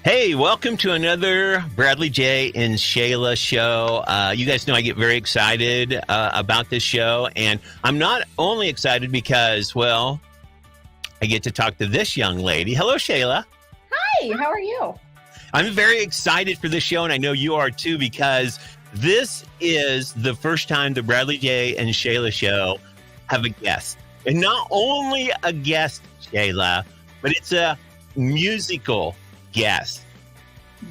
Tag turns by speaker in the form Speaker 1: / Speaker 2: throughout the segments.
Speaker 1: Hey, welcome to another Bradley J. and Shayla show. You guys know I get very excited about this show, and I'm not only excited because, well, I get to talk to this young lady. Hello, Shayla.
Speaker 2: Hi, how are you?
Speaker 1: I'm very excited for this show, and I know you are too, because this is the first time the Bradley J. and Shayla show have a guest. And not only a guest, Shayla, but it's a musical guest.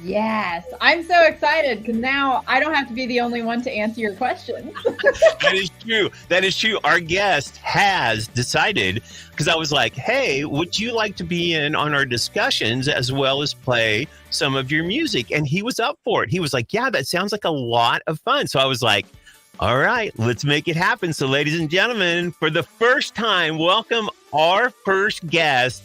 Speaker 2: Yes, I'm so excited because now I don't have to be the only one to answer your questions.
Speaker 1: That is true. That is true. Our guest has decided, because I was like, hey, would you like to be in on our discussions as well as play some of your music? And he was up for it. He was like, yeah, that sounds like a lot of fun. So I was like, all right, let's make it happen. So ladies and gentlemen, for the first time, welcome our first guest,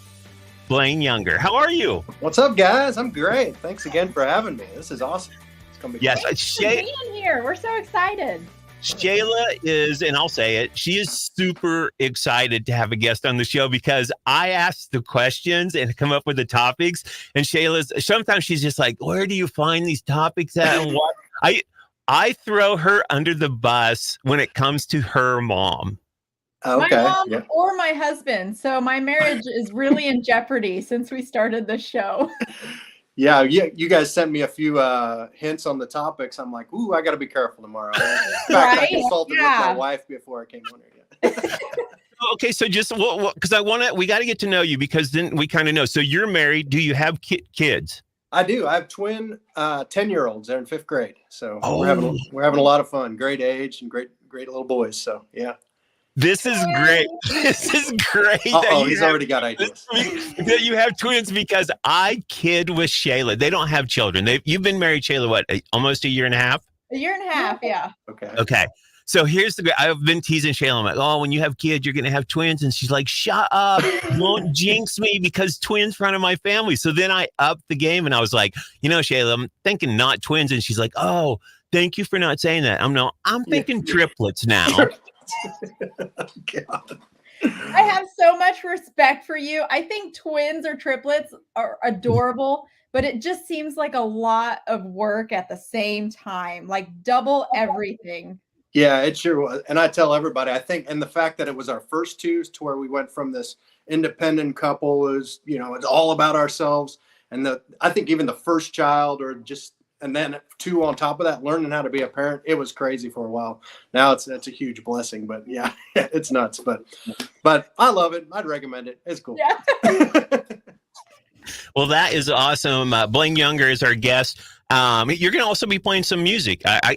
Speaker 1: Blaine Younger. How are you?
Speaker 3: What's up, guys? I'm great. Thanks again for having me. This is awesome. It's gonna be
Speaker 2: Thanks for being here. We're so excited.
Speaker 1: Shayla is, and I'll say it, she is super excited to have a guest on the show because I ask the questions and come up with the topics. And sometimes she's just like, where do you find these topics at? And what? I throw her under the bus when it comes to her mom.
Speaker 3: Okay.
Speaker 2: My mom or my husband. So my marriage is really in jeopardy since we started the show.
Speaker 3: Yeah, you guys sent me a few hints on the topics. I'm like, ooh, I got to be careful tomorrow. In fact, I consulted with my wife before I came on here.
Speaker 1: Okay, so just because we got to get to know you because then we kind of know. So you're married. Do you have kids?
Speaker 3: I do. I have twin 10-year-olds. They're in 5th grade. So we're having a lot of fun. Great age and great little boys. So yeah.
Speaker 1: This is great. This is great.
Speaker 3: He's already got ideas.
Speaker 1: That you have twins because I kid with Shayla. They don't have children. You've been married, Shayla, what, almost a year and a half?
Speaker 2: A year and a half, yeah.
Speaker 1: Okay. So here's I've been teasing Shayla. I'm like, oh, when you have kids, you're going to have twins. And she's like, shut up. Won't jinx me because twins run in my family. So then I upped the game and I was like, Shayla, I'm thinking not twins. And she's like, oh, thank you for not saying that. I'm thinking triplets now.
Speaker 3: God.
Speaker 2: I have so much respect for you. I think twins or triplets are adorable, but it just seems like a lot of work at the same time, like double everything.
Speaker 3: Yeah, it sure was. And I tell everybody, I think, and the fact that it was our first two to where we went from this independent couple is, it's all about ourselves. And I think even the first child and then 2 on top of that, learning how to be a parent, it was crazy for a while. Now it's a huge blessing, but yeah, it's nuts. But I love it. I'd recommend it. It's cool.
Speaker 2: Yeah.
Speaker 1: Well, that is awesome. Blaine Younger is our guest. You're going to also be playing some music. I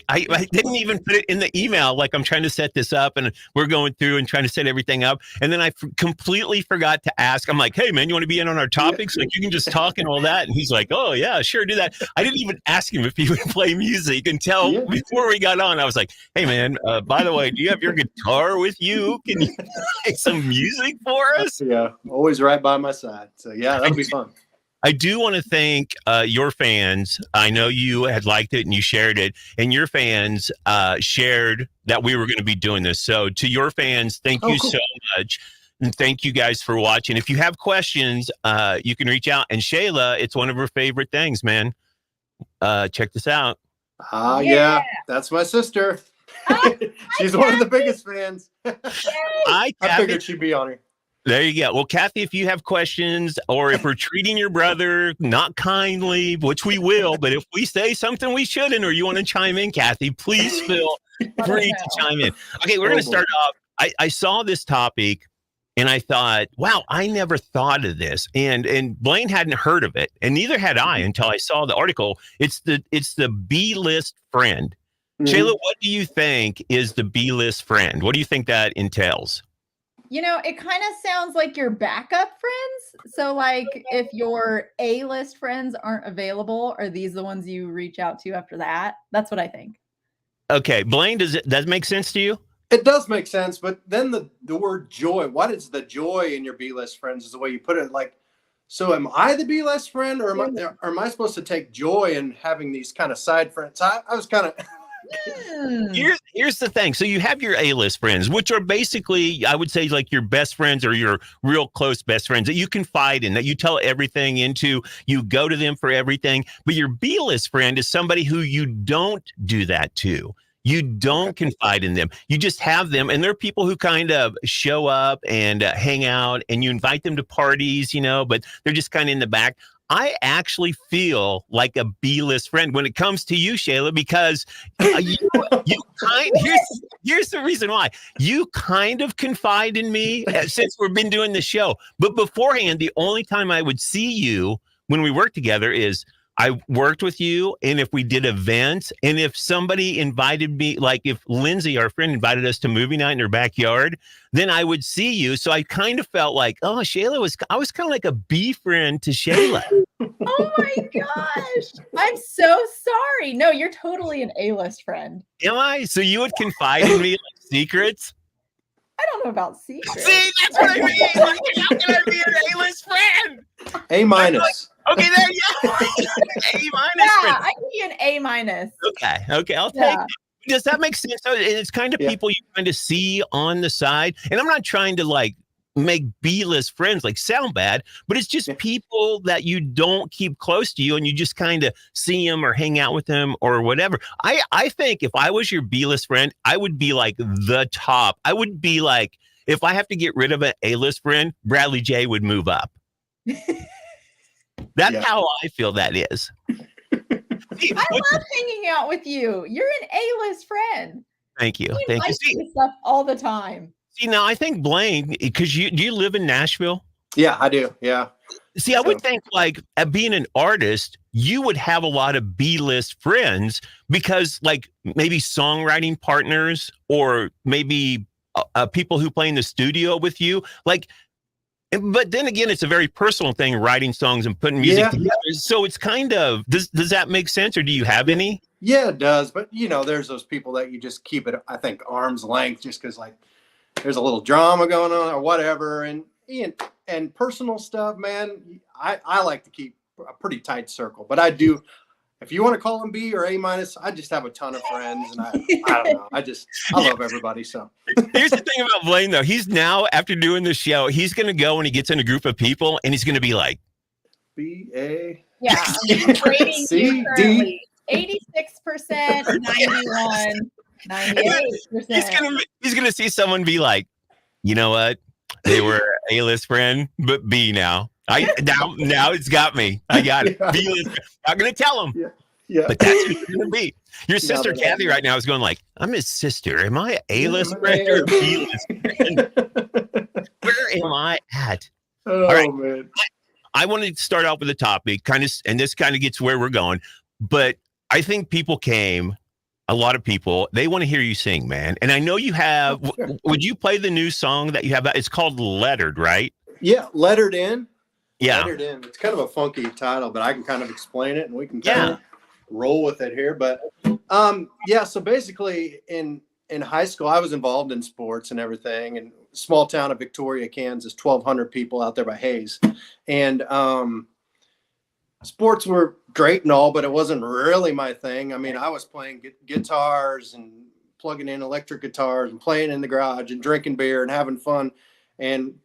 Speaker 1: didn't even put it in the email. Like I'm trying to set this up and we're going through and trying to set everything up. And then I completely forgot to ask. I'm like, hey, man, you want to be in on our topics? Like you can just talk and all that. And he's like, oh, yeah, sure, do that. I didn't even ask him if he would play music until before we got on. I was like, hey, man, by the way, do you have your guitar with you? Can you play some music for us?
Speaker 3: Yeah, always right by my side. So, yeah, that'll be fun.
Speaker 1: I do want to thank your fans. I know you had liked it and you shared it, and your fans shared that we were going to be doing this. So to your fans, thank you so much. And thank you guys for watching. If you have questions, you can reach out. And Shayla, it's one of her favorite things, man. Check this out.
Speaker 3: Yeah, that's my sister. She's one of the biggest fans. I figured she'd be on here.
Speaker 1: There you go. Well, Kathy, if you have questions or if we're treating your brother not kindly, which we will, but if we say something we shouldn't or you want to chime in, Kathy, please feel free to chime in. Okay, we're going to start off. I saw this topic and I thought, wow, I never thought of this. And Blaine hadn't heard of it. And neither had I until I saw the article. It's the B-list friend. Mm-hmm. Shayla, what do you think is the B-list friend? What do you think that entails?
Speaker 2: It kind of sounds like your backup friends. So like if your A-list friends aren't available, are these the ones you reach out to after that? That's what I think. Okay.
Speaker 1: Blaine, does that make sense to you?
Speaker 3: It does make sense. But then the word joy, what is the joy in your B-list friends is the way you put it. Like, so am I the B-list friend or am I supposed to take joy in having these kind of side friends? I was kind of
Speaker 1: Here's the thing. So you have your A-list friends, which are basically, I would say, like your best friends or your real close best friends that you confide in, that you tell everything into, you go to them for everything. But your B-list friend is somebody who you don't do that to. You don't confide in them. You just have them. And they're people who kind of show up and hang out, and you invite them to parties, but they're just kind of in the back. I actually feel like a B-list friend when it comes to you, Shayla, because here's the reason why. You kind of confide in me since we've been doing the show. But beforehand, the only time I would see you when we work together is I worked with you, and if we did events, and if somebody invited me, like if Lindsay, our friend, invited us to movie night in her backyard, then I would see you. So I kind of felt like, I was kind of like a B friend to Shayla.
Speaker 2: Oh my gosh. I'm so sorry. No, you're totally an A-list friend.
Speaker 1: Am I? So you would confide in me like secrets?
Speaker 2: I don't know about secrets.
Speaker 1: See, that's what I mean. Like, how can I be an A-list friend?
Speaker 3: A-.
Speaker 1: Okay, there you go. A-.
Speaker 2: Yeah, I can be an A-.
Speaker 1: Okay, I'll take it. Does that make sense? So it's kind of people you kind of see on the side. And I'm not trying to like make B-list friends like sound bad, but it's just people that you don't keep close to you, and you just kind of see them or hang out with them or whatever. I think if I was your B-list friend, I would be like the top. I would be like, if I have to get rid of an A-list friend, Bradley J would move up. That's how I feel that is. See,
Speaker 2: I love hanging out with you. You're an A-list friend.
Speaker 1: Thank you.
Speaker 2: Thank you. See, stuff all the time.
Speaker 1: See, now I think Blaine, because do you live in Nashville?
Speaker 3: Yeah, I do. Yeah.
Speaker 1: See, I would think like being an artist, you would have a lot of B-list friends because like maybe songwriting partners or maybe people who play in the studio with you. Like, but then again, it's a very personal thing, writing songs and putting music together. So it's kind of, does that make sense, or do you have any?
Speaker 3: Yeah, it does. But, there's those people that you just keep it, I think, arm's length just because, like, there's a little drama going on or whatever. And personal stuff, man, I like to keep a pretty tight circle. But I do, if you want to call them B or A-, I just have a ton of friends, and I don't know. I love everybody. So
Speaker 1: here's the thing about Blaine, though. He's now, after doing the show, he's going to go when he gets in a group of people, and he's going to be like,
Speaker 3: B, A.
Speaker 2: Yeah. I'm rating you currently 86%, 91, 98%.
Speaker 1: He's going to see someone be like, you know what? They were A-list friend, but B now. Now it's got me. I got it. B-list. I'm going to tell him.
Speaker 3: Yeah.
Speaker 1: But that's who you're going to be. Your sister, Kathy, right now is going like, I'm his sister. Am I A-list friend or B-list friend? Where am I at?
Speaker 3: Oh, all right, man.
Speaker 1: I want to start off with a topic, and this kind of gets where we're going. But I think a lot of people, they want to hear you sing, man. And I know you have, would you play the new song that you have? It's called Lettered, right?
Speaker 3: Yeah, Lettered In.
Speaker 1: Yeah.
Speaker 3: Lettered In. It's kind of a funky title, but I can kind of explain it, and we can kind of roll with it here. But so basically in high school, I was involved in sports and everything, and small town of Victoria, Kansas, 1,200 people out there by Hayes. And sports were great and all, but it wasn't really my thing. I mean, I was playing guitars and plugging in electric guitars and playing in the garage and drinking beer and having fun.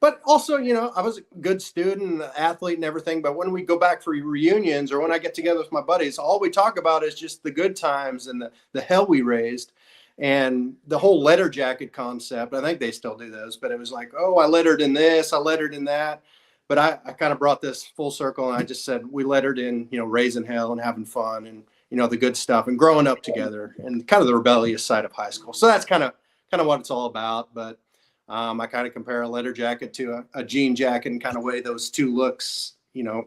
Speaker 3: But also, I was a good student and an athlete and everything. But when we go back for reunions or when I get together with my buddies, all we talk about is just the good times and the hell we raised. And the whole letter jacket concept, I think they still do those, but it was like, oh, I lettered in this, I lettered in that. But I kind of brought this full circle, and I just said we lettered in, raising hell and having fun and, the good stuff and growing up together and kind of the rebellious side of high school. So that's kind of what it's all about. But I kind of compare a letter jacket to a jean jacket and kind of way those two looks,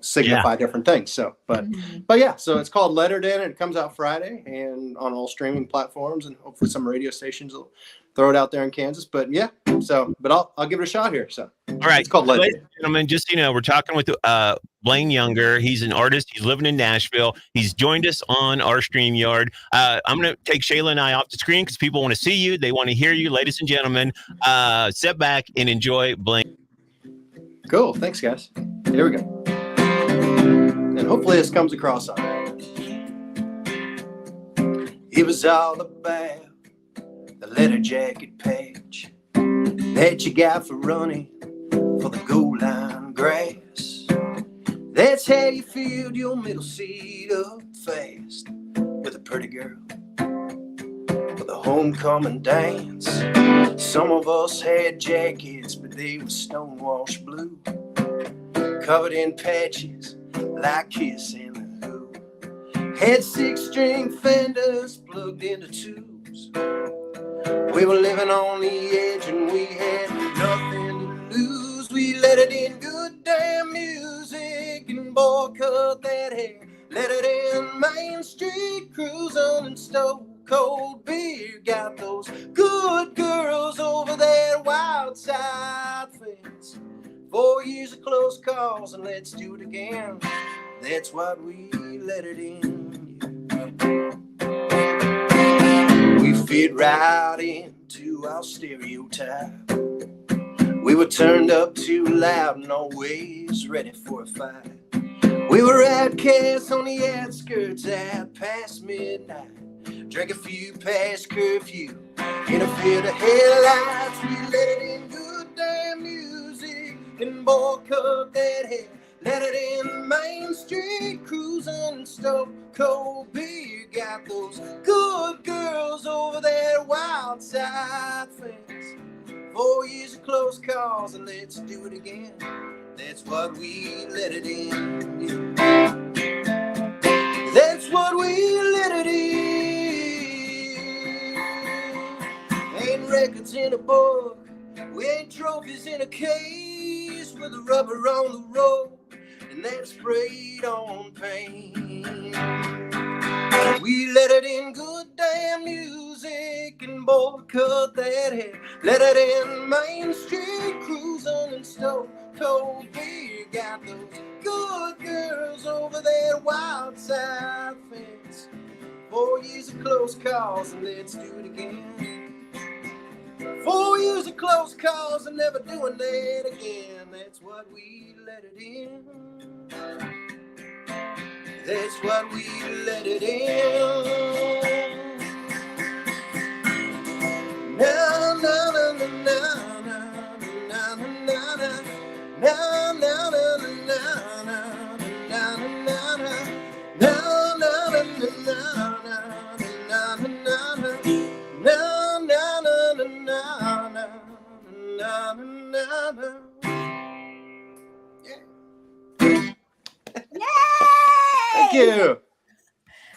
Speaker 3: signify different things. So, but yeah, so it's called Lettered In, and it comes out Friday and on all streaming platforms, and hopefully some radio stations will throw it out there in Kansas. But yeah, but I'll give it a shot here. So,
Speaker 1: all right,
Speaker 3: it's called Lettered In.
Speaker 1: Ladies and gentlemen, just we're talking with Blaine Younger. He's an artist. He's living in Nashville. He's joined us on our StreamYard. I'm going to take Shayla and I off the screen because people want to see you. They want to hear you, ladies and gentlemen. Sit back and enjoy Blaine.
Speaker 3: Cool. Thanks, guys. Here we go. And hopefully this comes across all right. It was all about the leather jacket patch that you got for running for the goal line grass. That's how you filled your middle seat up fast with a pretty girl for the homecoming dance. Some of us had jackets, but they were stonewashed blue, covered in patches like Kiss in the Who. Had 6-string fenders plugged into tubes. We were living on the edge and we had nothing to lose. We let it in good damn music and boy cut that hair. Let it in Main Street cruising and stove cold beer. Got those good girls over that wild side fence. 4 years of close calls and let's do it again. That's what we let it in. We fit right into our stereotype. We were turned up too loud and always ready for a fight. We were outcasts on the outskirts out past midnight. Drank a few past curfew in a field of headlights. We let it in good damn music and boy cut that hair. Let it in Main Street cruising and stove cold beer. Got those good girls over there wild side fence. 4 years of close calls and let's do it again. That's what we let it in. That's what we let it in. Ain't records in a book. We ain't trophies in a case with the rubber on the road and that sprayed on paint. We let it in good damn music and boy cut that hair. Let it in Main Street cruising and stove cold beer. Got those good girls over there wild side fence. 4 years of close calls and let's do it again. 4 years of close calls and never doing that again. That's what we let it in. That's what we let it in. Na na na na na na na na na. Na na na na na na na na na. Na na na na na na na na. Thank you.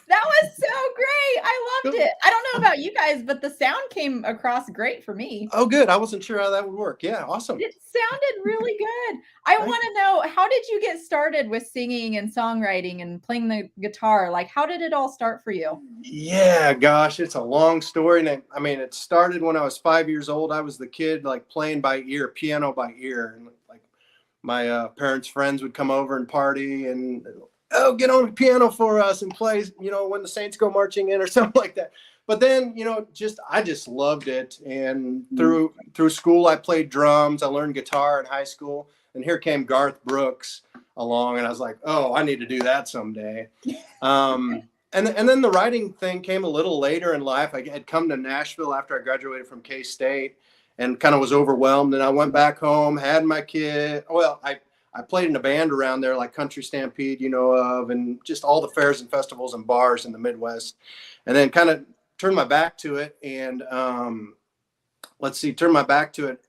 Speaker 2: That was so great. I loved it. I don't know about you guys, but the sound came across great for me.
Speaker 3: Oh, good. I wasn't sure how that would work. Yeah, awesome.
Speaker 2: It sounded really good. I want to know, how did you get started with singing and songwriting and playing the guitar? Like, how did it all start for you?
Speaker 3: Yeah, gosh, it's a long story. And I mean, it started when I was 5 years old. I was the kid like playing by ear, piano by ear. And like my parents' friends would come over and party and, oh, get on the piano for us and play, you know, When the Saints Go Marching In or something like that. But then, you know, I just loved it. And through school, I played drums. I learned guitar in high school. And here came Garth Brooks along. And I was like, oh, I need to do that someday. And then the writing thing came a little later in life. I had come to Nashville after I graduated from K-State and kind of was overwhelmed. And I went back home, had my kid. Well, I played in a band around there, like Country Stampede, you know of, and just all the fairs and festivals and bars in the Midwest. And then kind of turned my back to it. And turned my back to it.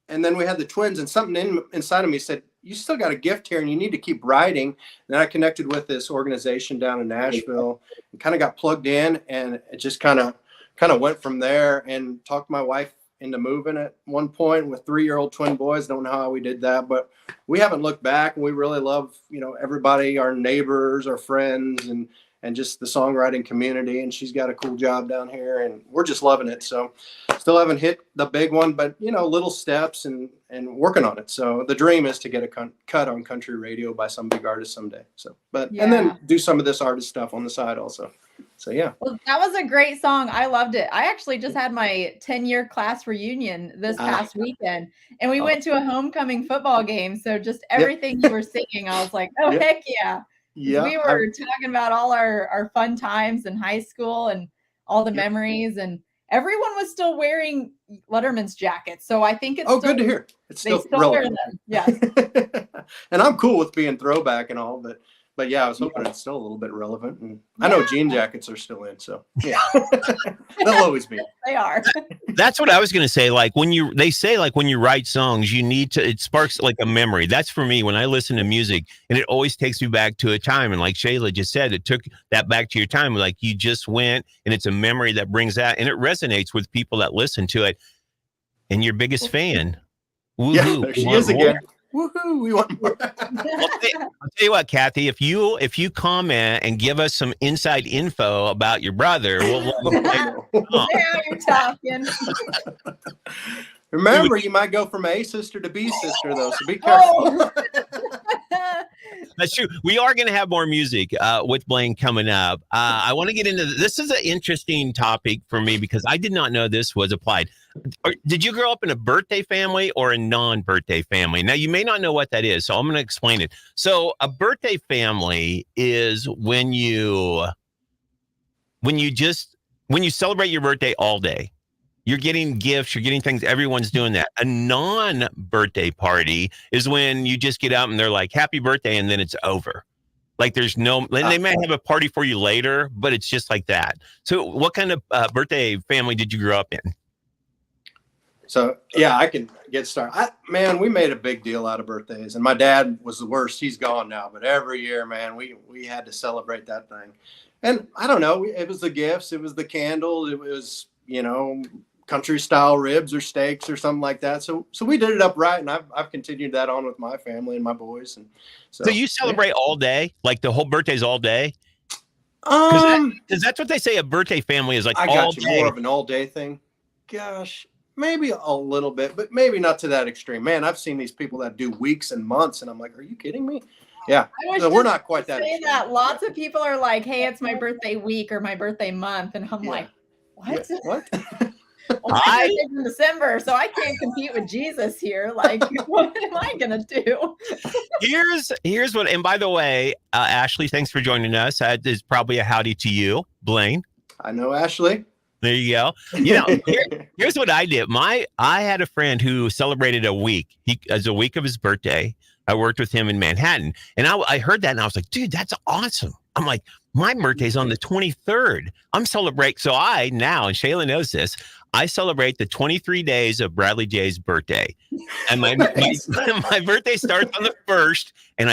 Speaker 3: And then we had the twins, and something inside of me said, you still got a gift here and you need to keep writing. And then I connected with this organization down in Nashville and kind of got plugged in, and it just kind of went from there, and talked my wife into moving at one point with 3-year-old twin boys. Don't know how we did that, but we haven't looked back, and we really love, you know, everybody, our neighbors, our friends, and just the songwriting community. And she's got a cool job down here, and we're just loving it. So still haven't hit the big one, but, you know, little steps and working on it. So the dream is to get a cut on country radio by some big artist someday. So, and then do some of this artist stuff on the side also. So, yeah.
Speaker 2: Well, that was a great song. I loved it. I actually just had my 10-year class reunion this past weekend, and we went to a homecoming football game. So just everything you were singing, I was like, oh, heck yeah. Yeah, we were talking about all our fun times in high school, and all the memories, and everyone was still wearing Letterman's jackets. So I think it's still,
Speaker 3: good to hear. It's still relevant.
Speaker 2: Yes.
Speaker 3: And I'm cool with being throwback and all, but yeah, I was hoping it's still a little bit relevant. And I know jean jackets are still in, so yeah. They'll always be.
Speaker 2: They are.
Speaker 1: That's what I was going to say. Like they say when you write songs, it sparks like a memory. That's for me when I listen to music, and it always takes me back to a time. And like Shayla just said, it took that back to your time. Like you just went, and it's a memory that brings that, and it resonates with people that listen to it. And your biggest fan. Woo-hoo.
Speaker 3: Yeah, there she is again. Woohoo! We want more.
Speaker 1: I'll tell you what, Kathy. If you comment and give us some inside info about your brother,
Speaker 2: Now you're talking.
Speaker 3: Remember, you might go from A sister to B sister, though, so be careful.
Speaker 1: That's true. We are going to have more music with Blaine coming up. I want to get into this. Is an interesting topic for me because I did not know this was applied. Did you grow up in a birthday family or a non-birthday family? Now, you may not know what that is, so I'm going to explain it. So a birthday family is when you celebrate your birthday all day. You're getting gifts, you're getting things, everyone's doing that. A non-birthday party is when you just get out and they're like, happy birthday, and then it's over. Like they may have a party for you later, but it's just like that. So what kind of birthday family did you grow up in?
Speaker 3: So, yeah, I can get started. We made a big deal out of birthdays, and my dad was the worst. He's gone now, but every year, man, we had to celebrate that thing. And I don't know, it was the gifts, it was the candle, it was, country style ribs or steaks or something like that. So we did it up right, and I've continued that on with my family and my boys. And so you
Speaker 1: celebrate all day, like the whole birthday's all day? Because that's what they say. A birthday family is like all day.
Speaker 3: More of an all day thing. Gosh, maybe a little bit, but maybe not to that extreme. Man, I've seen these people that do weeks and months, and I'm like, are you kidding me? Yeah, so we're not quite that.
Speaker 2: Say that lots of people are like, hey, it's my birthday week or my birthday month, and I'm like, what?
Speaker 3: Yeah. What?
Speaker 2: Well, my birthday's in December, so I can't compete with Jesus here. Like, what am I gonna do?
Speaker 1: Here's what. And by the way, Ashley, thanks for joining us. Is probably a howdy to you, Blaine.
Speaker 3: I know Ashley.
Speaker 1: There you go. Here's what I did. I had a friend who celebrated a week. As a week of his birthday. I worked with him in Manhattan, and I heard that, and I was like, dude, that's awesome. I'm like, my birthday's on the 23rd. I'm celebrating. So and Shayla knows this, I celebrate the 23 days of Bradley J's birthday. And my birthday starts on the 1st. And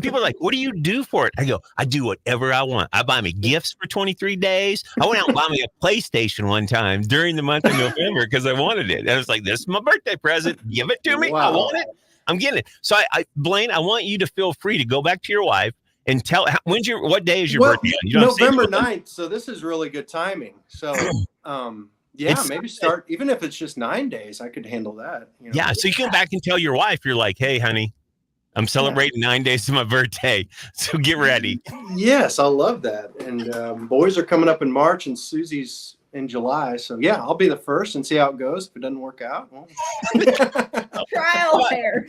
Speaker 1: people are like, what do you do for it? I go, I do whatever I want. I buy me gifts for 23 days. I went out and bought me a PlayStation one time during the month of November because I wanted it. And I was like, this is my birthday present. Give it to me. Wow. I want it. I'm getting it. So Blaine, I want you to feel free to go back to your wife and tell what day is your birthday?
Speaker 3: November 9th. So this is really good timing. So, maybe start, even if it's just 9 days, I could handle that.
Speaker 1: Yeah. So you come back and tell your wife, you're like, hey, honey, I'm celebrating 9 days to my birthday. So get ready.
Speaker 3: Yes. I love that. And boys are coming up in March and Susie's in July. So yeah, I'll be the first and see how it goes. If it doesn't work out, well.
Speaker 2: Trial there.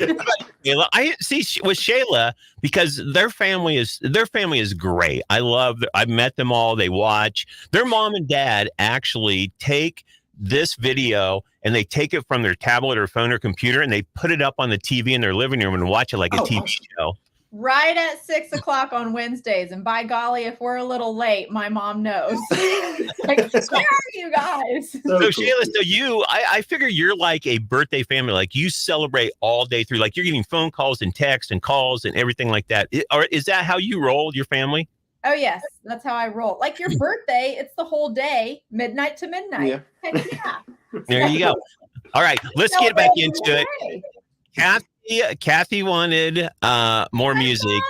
Speaker 1: I see with Shayla, because their family is great. I've met them all. They watch. Their mom and dad actually take this video and they take it from their tablet or phone or computer and they put it up on the TV in their living room and watch it like a TV show.
Speaker 2: Right at 6:00 on Wednesdays. And by golly, if we're a little late, my mom knows. Like, where are you guys?
Speaker 1: So Shayla, I figure you're like a birthday family. Like you celebrate all day through, like you're getting phone calls and texts and calls and everything like that. Is that how you roll your family?
Speaker 2: Oh, yes. That's how I roll. Like your birthday, it's the whole day, midnight to midnight.
Speaker 3: Yeah.
Speaker 2: Heck yeah.
Speaker 1: There you go. All right, let's get back into it. Kathy wanted more music.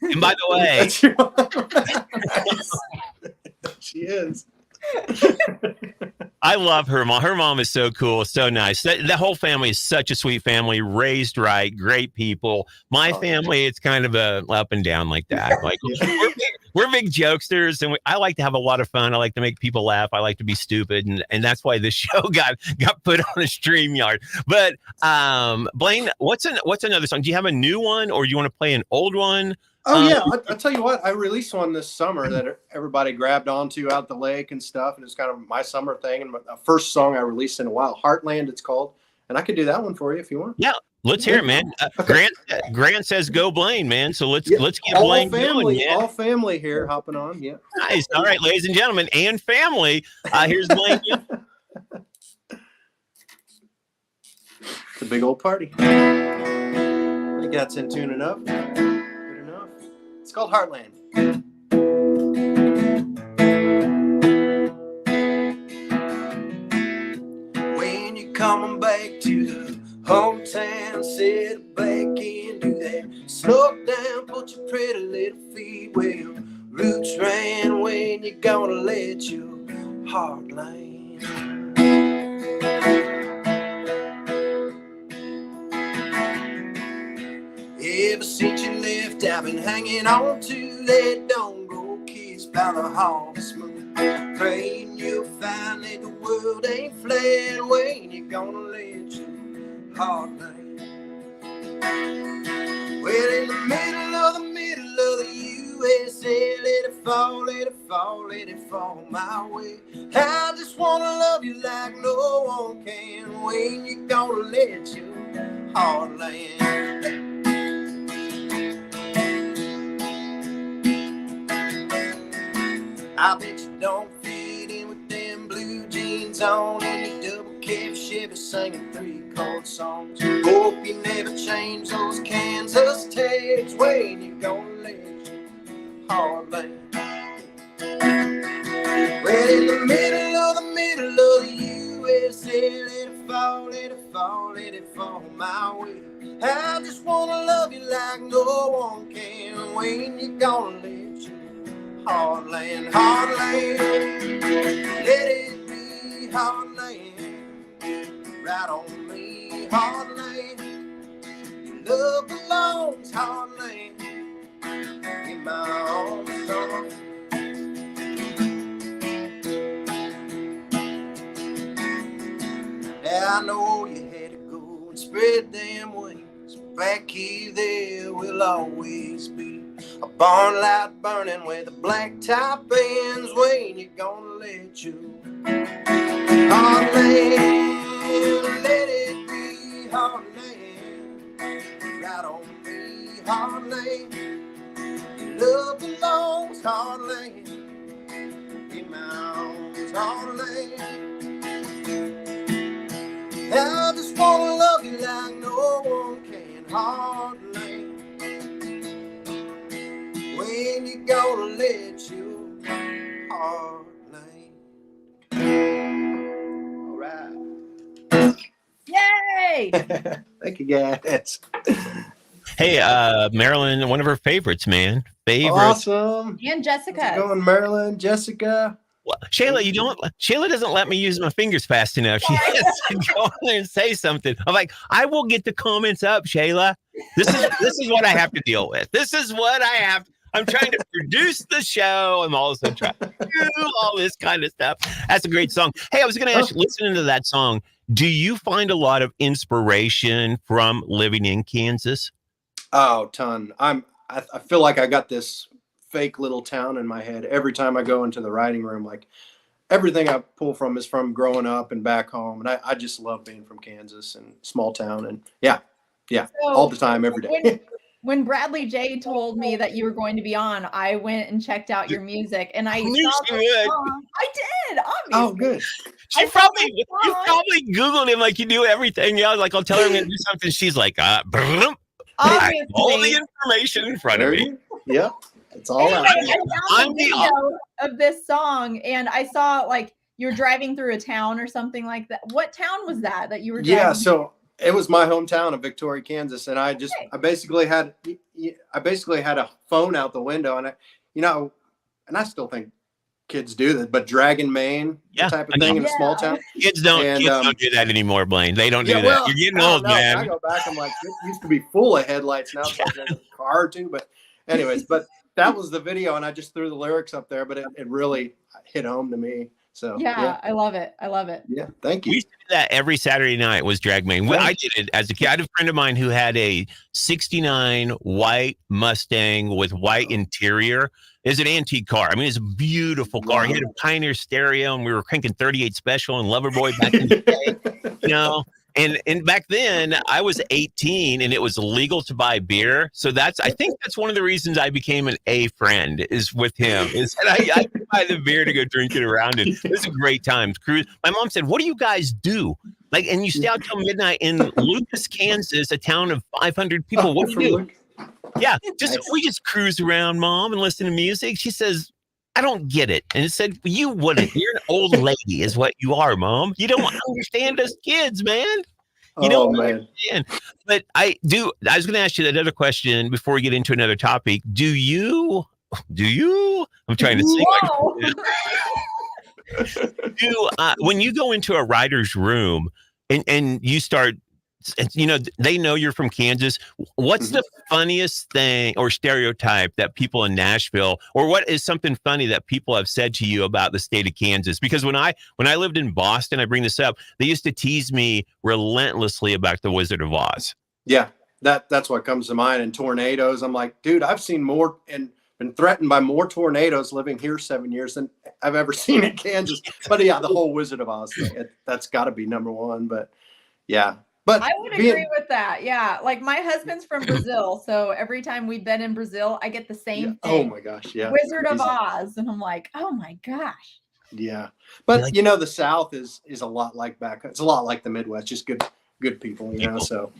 Speaker 1: And by the way,
Speaker 3: she is.
Speaker 1: I love her mom. Her mom is so cool, so nice. The whole family is such a sweet family, raised right, great people. My family, it's kind of a up and down like that. Like we're big jokesters, and I like to have a lot of fun. I like to make people laugh. I like to be stupid, and that's why this show got put on a StreamYard. But Blaine, what's another song? Do you have a new one, or do you want to play an old one?
Speaker 3: Oh yeah, I'll tell you what. I released one this summer that everybody grabbed onto out the lake and stuff, and it's kind of my summer thing. And the first song I released in a while, Heartland, it's called, and I could do that one for you if you want.
Speaker 1: Yeah, let's hear it, man.
Speaker 3: Okay.
Speaker 1: Grant says go Blaine, man. So let's get Blaine going. Yeah.
Speaker 3: All family here hopping on. Yeah.
Speaker 1: Nice. All right, ladies and gentlemen, and family. Here's Blaine.
Speaker 3: It's a big old party. I think that's in tune enough. It's called Heartland. When you're coming back to the hometown, sit back and do that. Slow down, put your pretty little feet where your roots ran. When you're gonna let your heart land. Ever since you left, I've been hanging on to that don't go kiss by the harvest moon. Praying you'll find that the world ain't flat when you're gonna let your heart land. Well, in the middle of the USA, let it fall, let it fall, let it fall my way. I just wanna love you like no one can when you're gonna let your heart land. I bet you don't fit in with them blue jeans on and your double cab Chevy singing 3-chord songs. Hope you never change those Kansas tags when you're gonna let your heart land. Well, in the middle of the USA, let it fall, let it fall, let it fall my way. I just wanna love you like no one can when you're gonna let your Heartland, Heartland, let it be Heartland, right on me, Heartland, your love belongs, Heartland, in my arms, Lord. Yeah, I know you had to go and spread them wings, back here there will always be a barn light burning where the black top ends when you're gonna let your Heartland, let it be Heartland, right on me, Heartland, your love belongs, Heartland, in my arms, Heartland. I just wanna love you like no one can, Heartland. When you gonna let your heart land? All right.
Speaker 2: Yay!
Speaker 3: Thank you, guys.
Speaker 1: Hey, Marilyn, one of her favorites, man.
Speaker 3: Awesome.
Speaker 2: And Jessica.
Speaker 3: How's it going, Marilyn, Jessica?
Speaker 1: Well, Shayla, Shayla doesn't let me use my fingers fast enough. She has to go on there and say something. I'm like, I will get the comments up, Shayla. This is what I have to deal with. This is what I have. I'm trying to produce the show. I'm also trying to do all this kind of stuff. That's a great song. Hey, I was going to ask you, listening to that song, do you find a lot of inspiration from living in Kansas?
Speaker 3: Oh, ton. I feel like I got this fake little town in my head every time I go into the writing room. Like everything I pull from is from growing up and back home. And I just love being from Kansas and small town. And yeah, so, all the time, every day.
Speaker 2: When Bradley J told me that you were going to be on, I went and checked out your music, and I saw the song. I did, obviously.
Speaker 3: Oh, good.
Speaker 1: You probably Googled him like you do everything. Yeah, like I'll tell her I'm going to do something. She's like, all the information in front of me.
Speaker 3: Yeah, it's all out.
Speaker 2: I found a video of this song, and I saw like you were driving through a town or something like that. What town was that you were driving?
Speaker 3: Yeah, so it was my hometown of Victoria, Kansas, and I basically had a phone out the window, and I still think kids do that, but dragging Maine type of thing in a small town.
Speaker 1: Kids don't do that anymore, Blaine. They don't do that.
Speaker 3: Well,
Speaker 1: you're getting old, man.
Speaker 3: I go back, I'm like, it used to be full of headlights. Now it's like a car or two, but anyways, but that was the video, and I just threw the lyrics up there, but it really hit home to me. So
Speaker 2: yeah, I love it. I love it.
Speaker 3: Yeah, thank
Speaker 1: We
Speaker 3: you.
Speaker 1: used to do that every Saturday night was Drag Main. I did it as a kid. I had a friend of mine who had a 69 white Mustang with white interior. It's an antique car. I mean, it's a beautiful car. He had a Pioneer stereo, and we were cranking 38 Special and Loverboy back in the day, you know. And back then I was 18 and it was illegal to buy beer. So I think that's one of the reasons I became an A friend is with him, is that I could buy the beer to go drink it around. And it was a great time. My mom said, what do you guys do? Like, and you stay out till midnight in Lucas, Kansas, a town of 500 people. What do you do? Yeah, we just cruise around, Mom, and listen to music. She says, I don't get it. And it said, you wouldn't. You're an old lady is what you are, Mom. You don't understand us kids, man. You don't understand. But I was going to ask you that other question before we get into another topic. Do you, I'm trying to sing. When you go into a writer's room and you start, you know, they know you're from Kansas. What's the funniest thing or stereotype that people in Nashville, or what is something funny that people have said to you about the state of Kansas? Because when I lived in Boston, I bring this up, they used to tease me relentlessly about the Wizard of Oz.
Speaker 3: Yeah, that's what comes to mind. And tornadoes. I'm like, dude, I've seen more and been threatened by more tornadoes living here 7 years than I've ever seen in Kansas. But yeah, the whole Wizard of Oz thing, that's got to be number one. But yeah. But
Speaker 2: I would agree with that. Yeah. Like my husband's from Brazil. So every time we've been in Brazil, I get the same thing.
Speaker 3: Oh my gosh. Yeah.
Speaker 2: Wizard of Oz. And I'm like, oh my gosh.
Speaker 3: Yeah. But you know, the South is a lot like it's a lot like the Midwest, just good people, you know. So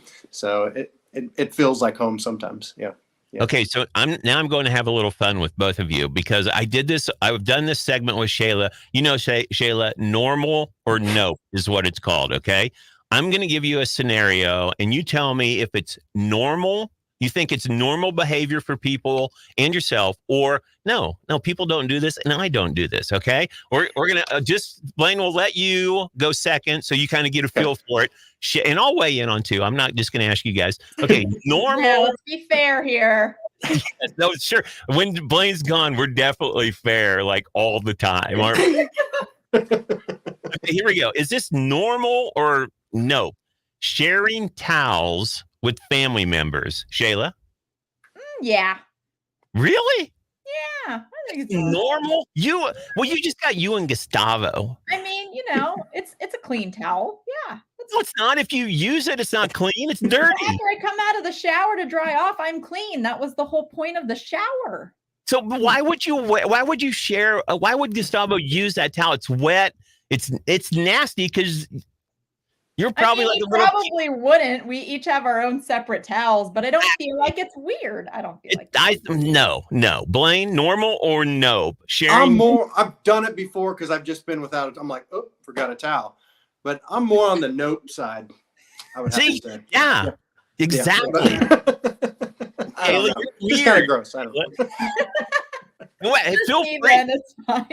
Speaker 3: it feels like home sometimes. Yeah.
Speaker 1: Okay, so I'm going to have a little fun with both of you because I've done this segment with Shayla. You know, Shayla, normal or nope is what it's called. Okay. I'm going to give you a scenario and you tell me if it's normal, you think it's normal behavior for people and yourself, or no, people don't do this and I don't do this. Okay. We're going to Blaine will let you go second. So you kind of get a feel for it. And I'll weigh in on two. I'm not just going to ask you guys. Okay. Normal.
Speaker 2: Yeah, let's be fair here.
Speaker 1: No, sure. When Blaine's gone, we're definitely fair, like all the time, aren't we? Okay, here we go. Is this normal or no? Sharing towels with family members. Shayla?
Speaker 2: Yeah.
Speaker 1: Really?
Speaker 2: Yeah. I think it's
Speaker 1: normal. You just got you and Gustavo.
Speaker 2: I mean, you know, it's a clean towel. Yeah.
Speaker 1: No, it's not. If you use it, it's not clean. It's dirty.
Speaker 2: After I come out of the shower to dry off, I'm clean. That was the whole point of the shower.
Speaker 1: So why would you share? Why would Gustavo use that towel? It's wet. It's nasty because you're probably
Speaker 2: probably wouldn't. We each have our own separate towels, but I don't feel like it's weird. I don't feel like
Speaker 1: no. Blaine, normal or no? Sharing.
Speaker 3: I've done it before because I've just been without it. I'm like, oh, forgot a towel. But I'm more on the nope side. I would have to say.
Speaker 1: Yeah, exactly.
Speaker 3: Yeah. It's kind of gross. I don't know.
Speaker 1: Feel free.
Speaker 2: It's fine.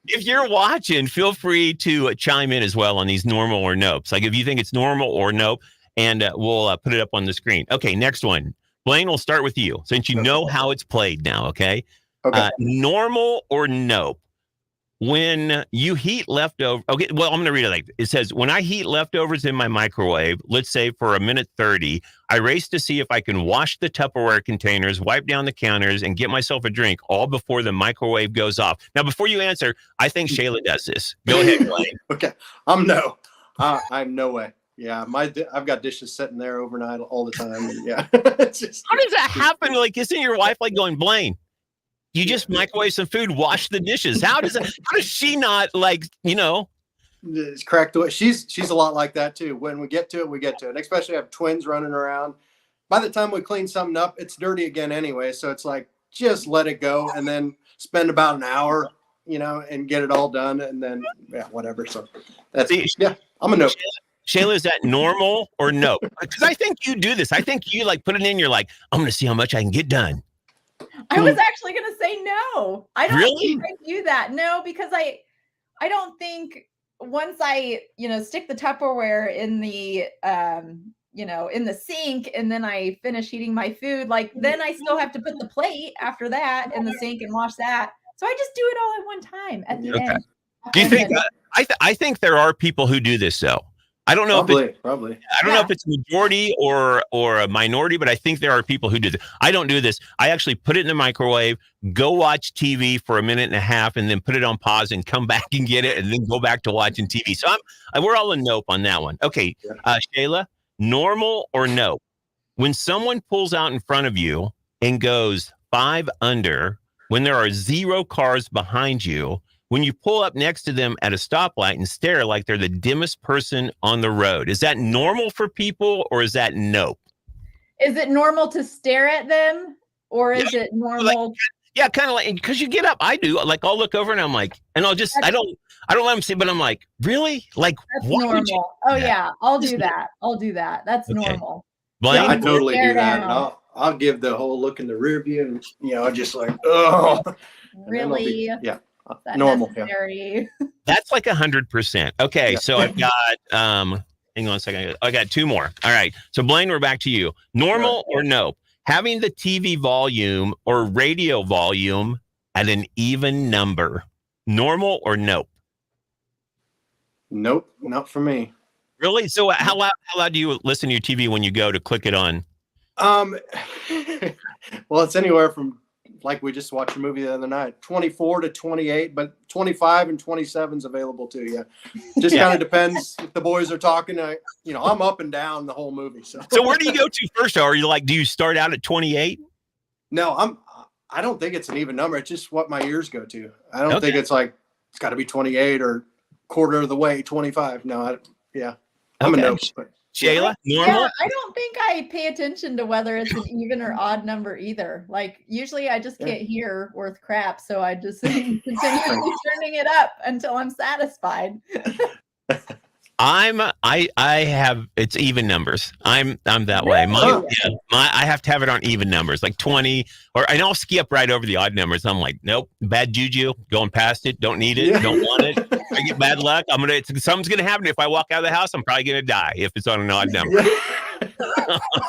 Speaker 1: If you're watching, feel free to chime in as well on these normal or nopes. Like if you think it's normal or nope, and we'll put it up on the screen. Okay, next one. Blaine, we'll start with you since you know how it's played now. Okay. Normal or nope? When you heat leftovers, okay, well, I'm going to read it like it says, when I heat leftovers in my microwave, let's say for a minute 30, I race to see if I can wash the Tupperware containers, wipe down the counters, and get myself a drink all before the microwave goes off. Now, before you answer, I think Shayla does this. Go ahead, Blaine.
Speaker 3: Okay. I'm no way. Yeah. I've got dishes sitting there overnight all the time. Yeah.
Speaker 1: How does that happen? Like, isn't your wife like going, Blaine, you just microwave some food, wash the dishes. How does she not like, you know?
Speaker 3: It's cracked away. She's a lot like that too. When we get to it, we get to it. And especially have twins running around. By the time we clean something up, it's dirty again anyway. So it's like, just let it go and then spend about an hour, you know, and get it all done. And then, whatever. So that's, I'm a no.
Speaker 1: Shayla, is that normal or no? Because I think you do this. I think you like put it in. You're like, I'm going to see how much I can get done.
Speaker 2: I was actually going to say no. I don't
Speaker 1: really
Speaker 2: think I do that. No, because I don't think once I, stick the Tupperware in the, in the sink and then I finish eating my food, like then I still have to put the plate after that in the sink and wash that. So I just do it all at one time at the end.
Speaker 1: Do you think I think there are people who do this though? I don't know
Speaker 3: probably.
Speaker 1: I don't know if it's a majority or a minority, but I think there are people who do this. I don't do this. I actually put it in the microwave, go watch TV for a minute and a half, and then put it on pause and come back and get it, and then go back to watching TV. So we're all in nope on that one. Okay, Shayla, normal or nope? When someone pulls out in front of you and goes 5 under, when there are 0 cars behind you, when you pull up next to them at a stoplight and stare like they're the dimmest person on the road, is that normal for people or is that nope?
Speaker 2: Is it normal to stare at them or is it normal?
Speaker 1: Kind of like, because you get up. I do. Like, I'll look over and I'm like, and I don't let them see, but I'm like, really? Like,
Speaker 2: that's normal. Oh yeah, I'll do that. That's normal.
Speaker 1: Blaine?
Speaker 3: Yeah, I totally do that. And I'll give the whole look in the rear view and, just like, oh.
Speaker 2: Really?
Speaker 3: Normal.
Speaker 2: Necessary?
Speaker 1: Yeah. That's like 100%. Okay, so I've got hang on a second. I got 2 more. All right. So Blaine, we're back to you. Normal or nope? Having the TV volume or radio volume at an even number. Normal or nope?
Speaker 3: Nope, not for me.
Speaker 1: Really? So how loud do you listen to your TV when you go to click it on?
Speaker 3: Well, it's anywhere from, like we just watched a movie the other night, 24 to 28, but 25 and 27 is available too. Yeah. Just kind of depends if the boys are talking. I'm up and down the whole movie. So
Speaker 1: where do you go to first? Are you like, do you start out at 28?
Speaker 3: No, I don't think it's an even number. It's just what my ears go to. I don't think it's like, it's got to be 28 or quarter of the way, 25. No, I'm a nope. But
Speaker 1: Shayla, normal?
Speaker 2: Yeah, I don't think I pay attention to whether it's an even or odd number either. Like usually I just can't hear worth crap. So I just continue turning it up until I'm satisfied.
Speaker 1: I have, it's even numbers. I'm that way. I have to have it on even numbers, like 20, and I'll skip right over the odd numbers. I'm like, nope, bad juju, going past it, don't need it, don't want it. I get bad luck. Something's gonna happen if I walk out of the house. I'm probably gonna die if it's on an odd number.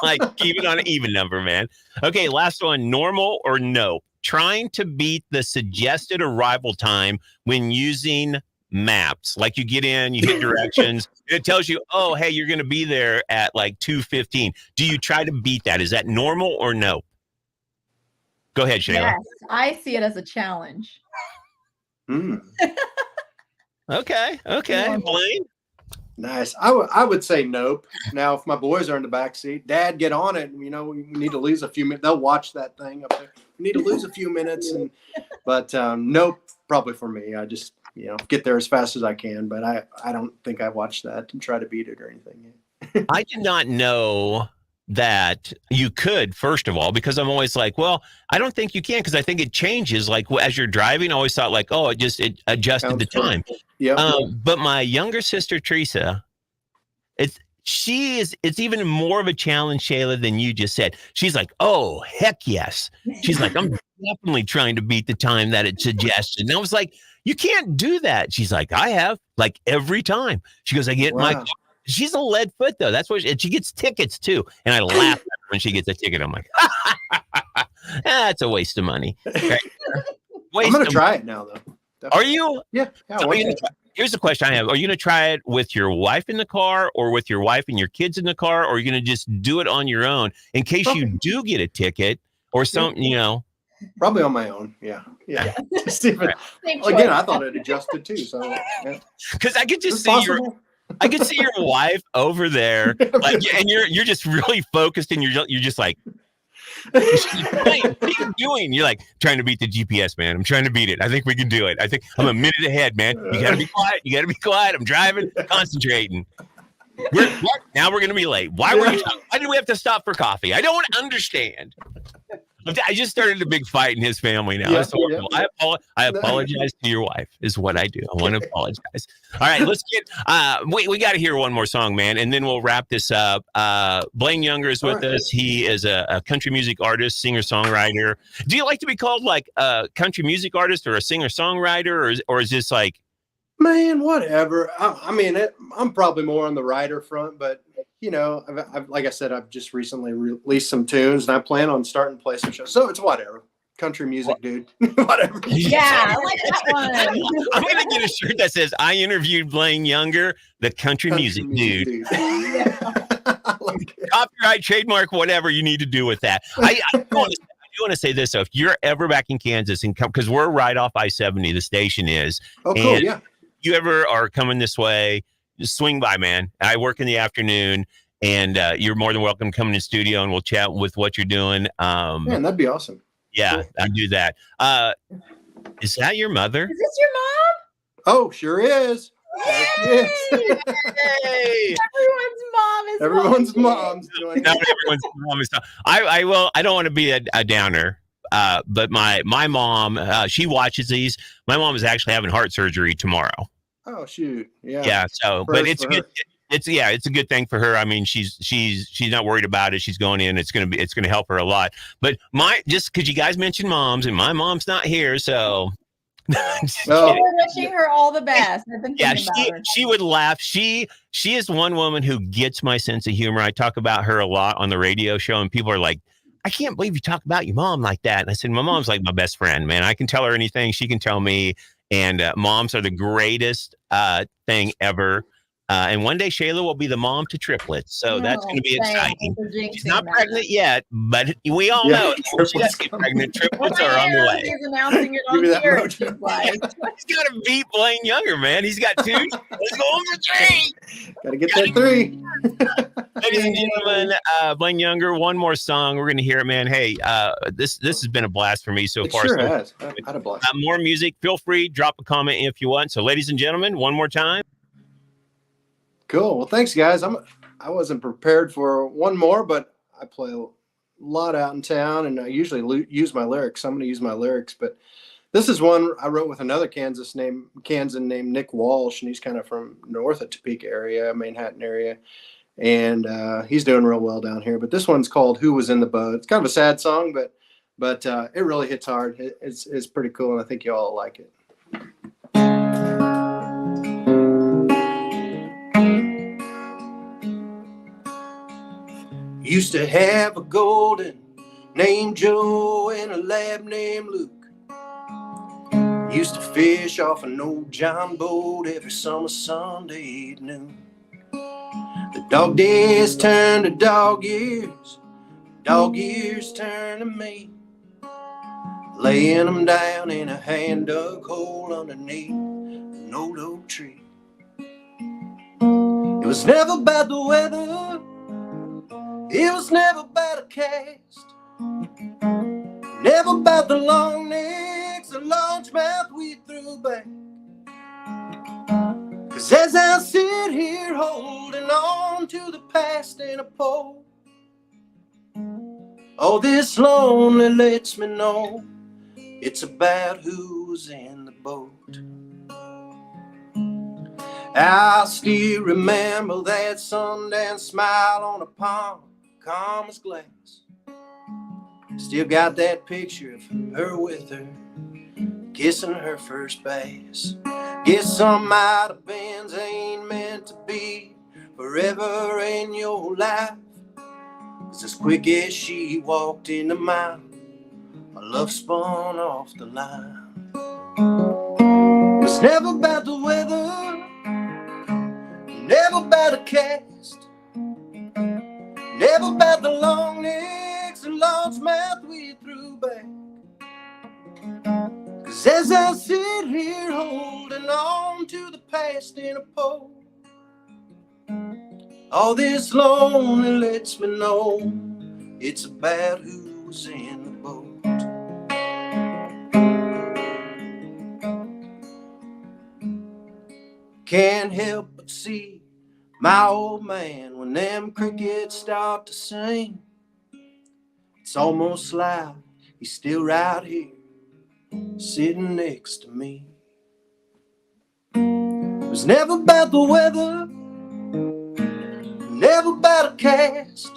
Speaker 1: Like, keep it on an even number, man. Okay, last one. Normal or no? Trying to beat the suggested arrival time when using maps. Like, you get in, you hit directions, and it tells you, oh, hey, you're going to be there at like 2:15. Do you try to beat that? Is that normal or no? Go ahead, Shayla.
Speaker 2: Yes, I see it as a challenge.
Speaker 1: Okay. Blaine?
Speaker 3: Nice. I would say nope. Now, if my boys are in the back seat, Dad, get on it. We need to lose a few minutes. They'll watch that thing up there. We need to lose a few minutes. But nope, probably for me. I just, get there as fast as I can. But I don't think I watch that and try to beat it or anything.
Speaker 1: I did not know that you could, first of all, because I'm always like, well, I don't think you can, because I think it changes. Like, as you're driving, I always thought like, oh, it adjusted the time.
Speaker 3: Yeah.
Speaker 1: But my younger sister, Teresa, it's even more of a challenge, Shayla, than you just said. She's like, oh, heck yes. She's like, I'm definitely trying to beat the time that it suggested. And I was like, you can't do that. She's like, I have, like, every time. She goes, I get my car. She's a lead foot, though. That's what she gets tickets, too. And I laugh at her when she gets a ticket. I'm like, that's a waste of money. Right?
Speaker 3: I'm going to try it now, though. Definitely.
Speaker 1: Are you?
Speaker 3: Yeah.
Speaker 1: Here's the question I have. Are you going to try it with your wife in the car, or with your wife and your kids in the car? Or are you going to just do it on your own in case you do get a ticket or something,
Speaker 3: Probably on my own. Yeah. Stephen, again, I thought it adjusted too. So,
Speaker 1: because I could just see I could see your wife over there, like, and you're just really focused, and you're just like, what are you doing? You're like, trying to beat the GPS, man. I'm trying to beat it. I think we can do it. I think I'm a minute ahead, man. You gotta be quiet. I'm driving, concentrating. Now we're gonna be late. Why did we have to stop for coffee? I don't understand. I just started a big fight in his family now. That's horrible. I apologize to your wife is what I do. I want to apologize. All right, let's get we got to hear one more song, man, and then we'll wrap this up. Blaine Younger is with us. He is a country music artist, singer-songwriter. Do you like to be called like a country music artist or a singer-songwriter, or is this like
Speaker 3: Man, whatever. I mean, I'm probably more on the writer front, but you know, like I said, I've just recently released some tunes, and I plan on starting to play some shows. So it's whatever. Country music, dude. Whatever.
Speaker 2: Yeah, I like that one.
Speaker 1: I'm gonna get a shirt that says "I interviewed Blaine Younger, the country music dude."
Speaker 3: Yeah.
Speaker 1: Copyright, trademark, whatever you need to do with that. I do want to say this though: if you're ever back in Kansas and come, because we're right off I-70, the station is.
Speaker 3: Oh, cool.
Speaker 1: And
Speaker 3: yeah.
Speaker 1: If you ever are coming this way, just swing by, man. I work in the afternoon, and you're more than welcome to come in the studio, and we'll chat with what you're doing.
Speaker 3: Man, that'd be awesome.
Speaker 1: Yeah, cool. I do that. Is that your mother?
Speaker 2: Is this your mom?
Speaker 3: Oh, sure is.
Speaker 2: Yay!
Speaker 1: Hey!
Speaker 3: Everyone's mom's doing
Speaker 1: Not everyone's mom is. I don't want to be a downer, but my mom, she watches these. My mom is actually having heart surgery tomorrow.
Speaker 3: Oh shoot! Yeah.
Speaker 1: Yeah. So, but it's good. It's a good thing for her. I mean, she's not worried about it. She's going in. It's gonna help her a lot. But just because you guys mentioned moms, and my mom's not here, so.
Speaker 2: We're wishing her all the best. I've been thinking about her.
Speaker 1: She would laugh. She is one woman who gets my sense of humor. I talk about her a lot on the radio show, and people are like, I can't believe you talk about your mom like that. And I said, my mom's like my best friend, man. I can tell her anything. She can tell me. And moms are the greatest thing ever. And one day Shayla will be the mom to triplets. So that's going to be exciting. She's not pregnant yet, but we all know she has to get pregnant. Triplets are on the way.
Speaker 2: He's announcing it on here.
Speaker 1: He's got to beat Blaine Younger, man. He's got 2. Let's go for 3.
Speaker 3: Got to get that 3.
Speaker 1: Ladies and gentlemen, Blaine Younger, one more song. We're going to hear it, man. Hey, this has been a blast for me so far.
Speaker 3: Sure has. I had a blast.
Speaker 1: More music. Feel free. Drop a comment if you want. So, ladies and gentlemen, one more time.
Speaker 3: Cool. Well, thanks, guys. I wasn't prepared for one more, but I play a lot out in town, and I usually use my lyrics. So I'm going to use my lyrics, but this is one I wrote with another Kansan named Nick Walsh, and he's kind of from north of Topeka area, Manhattan area, and he's doing real well down here. But this one's called "Who Was in the Boat." It's kind of a sad song, but it really hits hard. It's pretty cool, and I think you all like it. Used to have a golden named Joe and a lab named Luke. Used to fish off an old John boat every summer Sunday at noon. The dog days turned to dog years turned to me, laying them down in a hand-dug hole underneath an old oak tree. It was never about the weather, it was never about a cast, never about the long necks and largemouth we threw back. 'Cause as I sit here holding on to the past in a pole, oh, this lonely lets me know it's about who's in the boat. I still remember that sundown smile on a palm, calm as glass. Still got that picture of her with her, kissing her first bass. Guess some might have been ain't meant to be forever in your life. 'Cause as quick as she walked into mine, my love spun off the line. It was never about the weather, never about a cast, never about the long necks and largemouth we threw back. 'Cause as I sit here holding on to the past in a pole, all this lonely lets me know it's about who's in the boat. Can't help but see my old man when them crickets start to sing. It's almost like he's still right here, sitting next to me. It was never about the weather, never about a cast,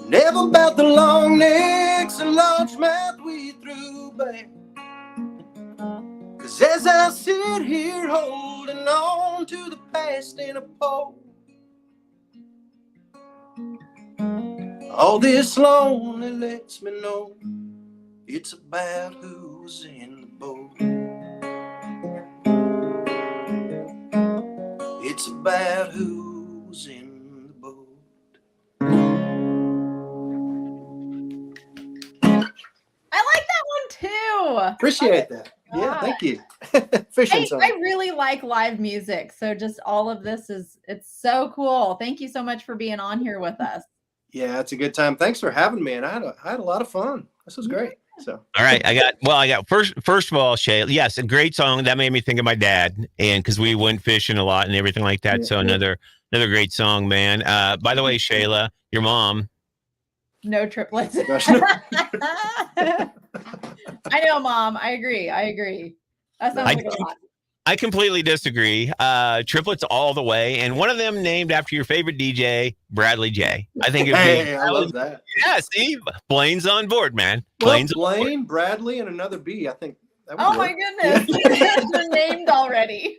Speaker 3: never about the long necks and largemouth we threw back. 'Cause As I sit here holding on to the past in a pole, all this lonely lets me know it's about who's in the boat. It's about who's in the boat.
Speaker 2: I like that one too.
Speaker 3: Appreciate that.
Speaker 2: God.
Speaker 3: Yeah, thank you. Fishing song.
Speaker 2: I really like live music. So just all of this it's so cool. Thank you so much for being on here with us.
Speaker 3: Yeah, it's a good time. Thanks for having me. And I had a lot of fun. This was great. So
Speaker 1: all right. I got first of all, Shay, yes, a great song. That made me think of my dad, and because we went fishing a lot and everything like that. So another great song, man. By the way, Shayla, your mom.
Speaker 2: No triplets. I know, Mom. I agree. That sounds like a lot.
Speaker 1: I completely disagree. Triplets all the way, and one of them named after your favorite DJ, Bradley J. I think
Speaker 3: I love that.
Speaker 1: Yeah, see, Blaine's on board, man.
Speaker 3: Blaine, Bradley, and another B. I think.
Speaker 2: Oh my goodness, they're named already.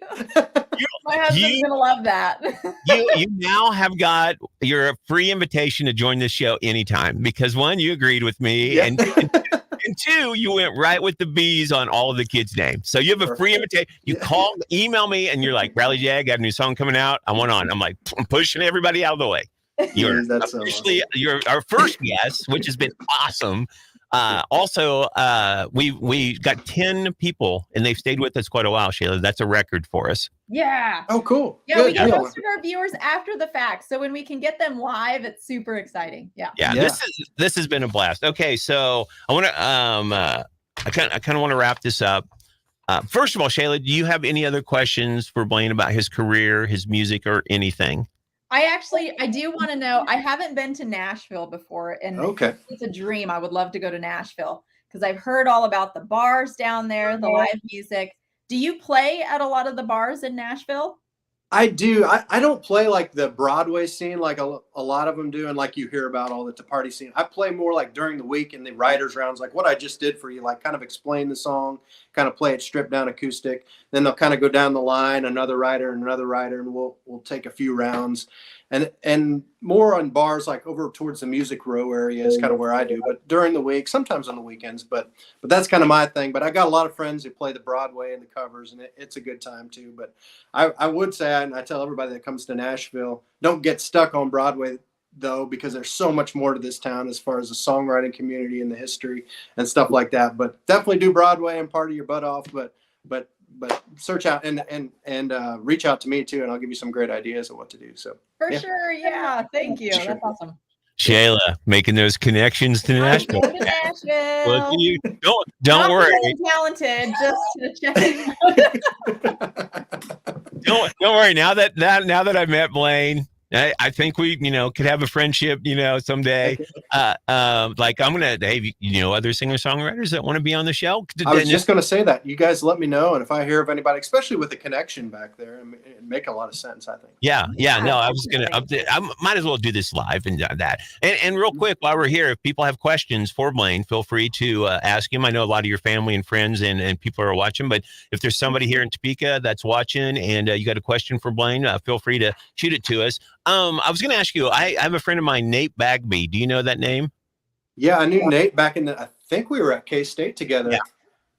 Speaker 2: My husband's gonna love that.
Speaker 1: you now have got your free invitation to join this show anytime because one, you agreed with me, and two, you went right with the B's on all of the kids' names. So you have a free invitation. You email me, and you're like, Bradley J, I got a new song coming out. I want on. I'm like, I'm pushing everybody out of the way. You're officially you're our first guest, which has been awesome. Also, we got 10 people, and they've stayed with us quite a while, Shayla. That's a record for us.
Speaker 2: Yeah.
Speaker 3: Oh, cool.
Speaker 2: Yeah, we get most of our viewers after the fact, so when we can get them live, it's super exciting. Yeah.
Speaker 1: This has been a blast. Okay, so I want to I kind of want to wrap this up. First of all, Shayla, do you have any other questions for Blaine about his career, his music, or anything?
Speaker 2: I do want to know. I haven't been to Nashville before, and it's a dream. I would love to go to Nashville because I've heard all about the bars down there, the live music. Do you play at a lot of the bars in Nashville?
Speaker 3: I do. I don't play like the Broadway scene like a lot of them do, and like you hear about all the party scene. I play more like during the week in the writers' rounds, like what I just did for you, like kind of explain the song, kind of play it stripped down acoustic. Then they'll kind of go down the line, another writer, and we'll take a few rounds, and more on bars like over towards the Music Row area is kind of where I do. But during the week, sometimes on the weekends, but that's kind of my thing. But I got a lot of friends who play the Broadway and the covers, and it's a good time too. But I would say, and I tell everybody that comes to Nashville, don't get stuck on Broadway though, because there's so much more to this town as far as the songwriting community and the history and stuff like that. But definitely do Broadway and party your butt off. But search out and reach out to me too, and I'll give you some great ideas of what to do. So
Speaker 2: for sure, yeah. Thank you. That's awesome.
Speaker 1: Shayla, making those connections to Nashville. Well, don't worry.
Speaker 2: Talented, just to check.
Speaker 1: Don't worry. Now that I've met Blaine, I think we, could have a friendship, someday. Like I'm gonna, hey, other singer-songwriters that want to be on the show.
Speaker 3: I was just gonna say that. You guys let me know, and if I hear of anybody, especially with the connection back there, it make a lot of sense. I think.
Speaker 1: Yeah. No, I was gonna. I might as well do this live and that. And real quick, while we're here, if people have questions for Blaine, feel free to ask him. I know a lot of your family and friends and people are watching, but if there's somebody here in Topeka that's watching and you got a question for Blaine, feel free to shoot it to us. I was going to ask you, I have a friend of mine, Nate Bagby. Do you know that name?
Speaker 3: Yeah, I knew Nate back I think we were at K-State together. Yeah.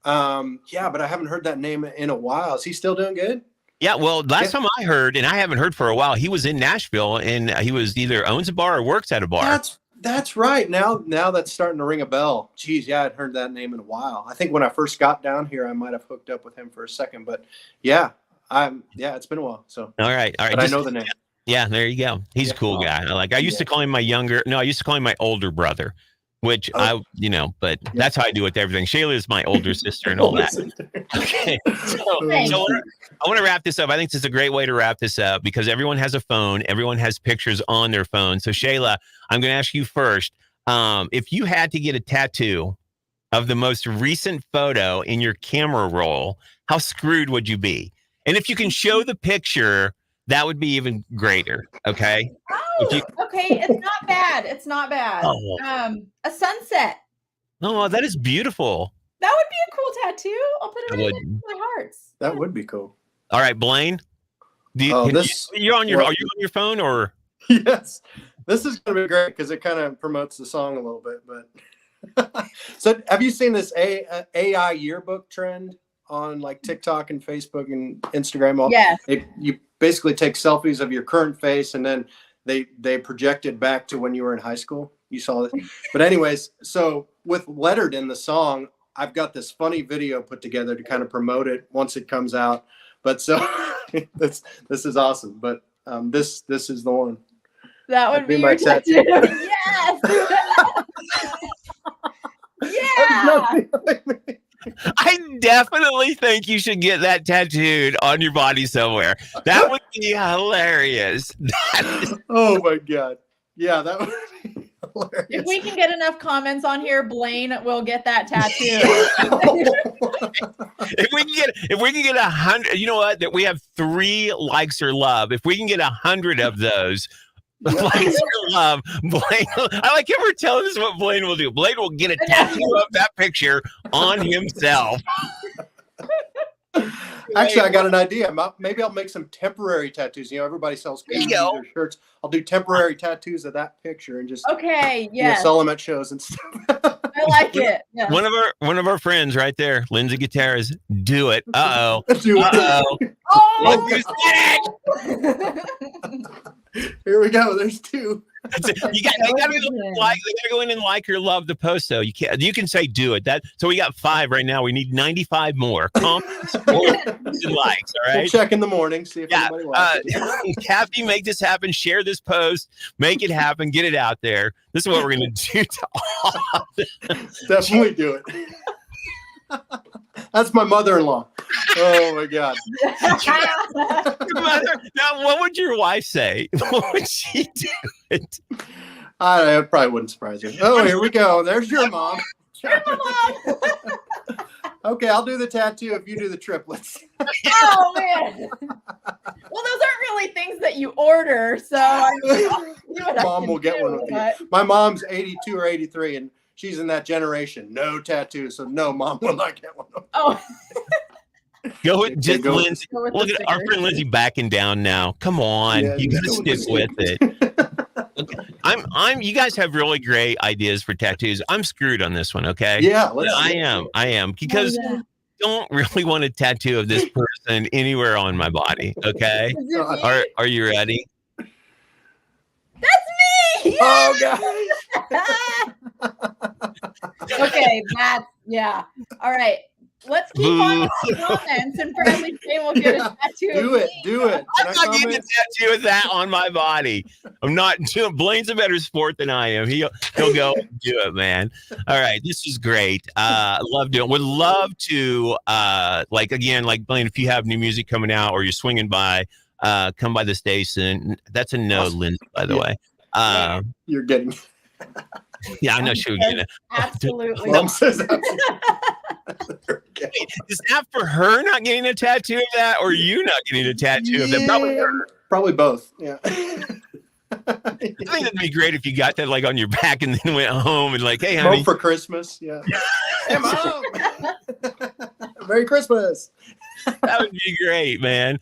Speaker 3: But I haven't heard that name in a while. Is he still doing good?
Speaker 1: Yeah, well, last time I heard, and I haven't heard for a while, he was in Nashville, and he was either owns a bar or works at a bar.
Speaker 3: That's right. Now that's starting to ring a bell. Geez, yeah, I'd heard that name in a while. I think when I first got down here, I might have hooked up with him for a second. But yeah, it's been a while. So
Speaker 1: all right.
Speaker 3: But I know the name.
Speaker 1: Yeah, there you go. He's a cool guy. I used to call him I used to call him my older brother, which but that's how I do with everything. Shayla is my older sister and all that. Okay. So I want to wrap this up. I think this is a great way to wrap this up because everyone has a phone. Everyone has pictures on their phone. So Shayla, I'm going to ask you first. If you had to get a tattoo of the most recent photo in your camera roll, how screwed would you be? And if you can show the picture, that would be even greater. Okay.
Speaker 2: Okay. It's not bad. Oh. A sunset.
Speaker 1: Oh, that is beautiful.
Speaker 2: That would be a cool tattoo. I'll put it
Speaker 1: I
Speaker 2: on
Speaker 1: would.
Speaker 2: my hearts.
Speaker 3: That would be cool.
Speaker 1: All right, Blaine. You're on your. Are you on your phone or?
Speaker 3: Yes, this is going to be great because it kind of promotes the song a little bit. But so, have you seen this AI yearbook trend on like TikTok and Facebook and Instagram?
Speaker 2: Yes.
Speaker 3: You basically take selfies of your current face and then they project it back to when you were in high school. You saw it. But anyways, so with Lettered in the song, I've got this funny video put together to kind of promote it once it comes out. But so this is awesome. But this is the one.
Speaker 2: That would be my tattoo. Yes. Yeah.
Speaker 1: I definitely think you should get that tattooed on your body somewhere. That would be hilarious.
Speaker 3: Oh my God. Yeah, that would be hilarious.
Speaker 2: If we can get enough comments on here, Blaine will get that tattoo.
Speaker 1: if we can get 100, you know what? That we have 3 likes or love. If we can get 100 of those. Likes or love, Blaine. I like ever telling us what Blaine will do. Blaine will get a tattoo of that picture on himself.
Speaker 3: Actually, I got an idea. Maybe I'll make some temporary tattoos. You know, everybody sells koozies or shirts. I'll do temporary tattoos of that picture and just sell them at shows and stuff.
Speaker 2: I like it. Yeah.
Speaker 1: One of our friends right there, Lindsay Gutierrez. Do it. Uh-oh.
Speaker 3: Here we go. There's 2.
Speaker 1: They gotta go in and like or love the post though. You can say do it. So we got 5 right now. We need 95 more comments and likes. All right.
Speaker 3: We'll check in the morning, see if anybody likes it.
Speaker 1: Kathy, make this happen. Share this post. Make it happen. Get it out there. This is what we're gonna do to all of them.
Speaker 3: Definitely do it. That's my mother-in-law. Oh my God.
Speaker 1: Now, what would your wife say? What would she do? It
Speaker 3: probably wouldn't surprise her. Oh, here we go. There's your mom. Okay, I'll do the tattoo if you do the triplets.
Speaker 2: Oh man. Well, those aren't really things that you order, so
Speaker 3: Mom will get one with you. My mom's 82 or 83, and she's in that generation. No tattoos, so no, Mom will not get one.
Speaker 2: Oh.
Speaker 1: Go with just Lindsay. Look at our friend Lindsay backing down now. Come on, you got to stick with it. You guys have really great ideas for tattoos. I'm screwed on this one. Okay.
Speaker 3: Yeah,
Speaker 1: I am because I don't really want a tattoo of this person anywhere on my body. Okay. Are you ready?
Speaker 2: That's me.
Speaker 3: Oh God.
Speaker 2: Okay, all right. Let's keep on with the comments, and Bradley Shane will get a tattoo.
Speaker 3: Do it.
Speaker 1: I'm not getting a tattoo of that on my body. I'm not. Blaine's a better sport than I am. He'll go and do it, man. All right, this is great. Love doing. Would love to like Blaine. If you have new music coming out or you're swinging by, come by the station. That's a no, awesome. Lindsay, by the way.
Speaker 3: You're getting.
Speaker 1: Yeah, I know she would get it.
Speaker 2: Absolutely.
Speaker 3: Mom says
Speaker 1: Is that for her not getting a tattoo of that, or you not getting a tattoo of that?
Speaker 3: Probably both. Yeah.
Speaker 1: I think it'd be great if you got that like on your back and then went home and like, hey, honey,
Speaker 3: home for Christmas. Yeah. Hey, Mom. Merry Christmas.
Speaker 1: That would be great, man.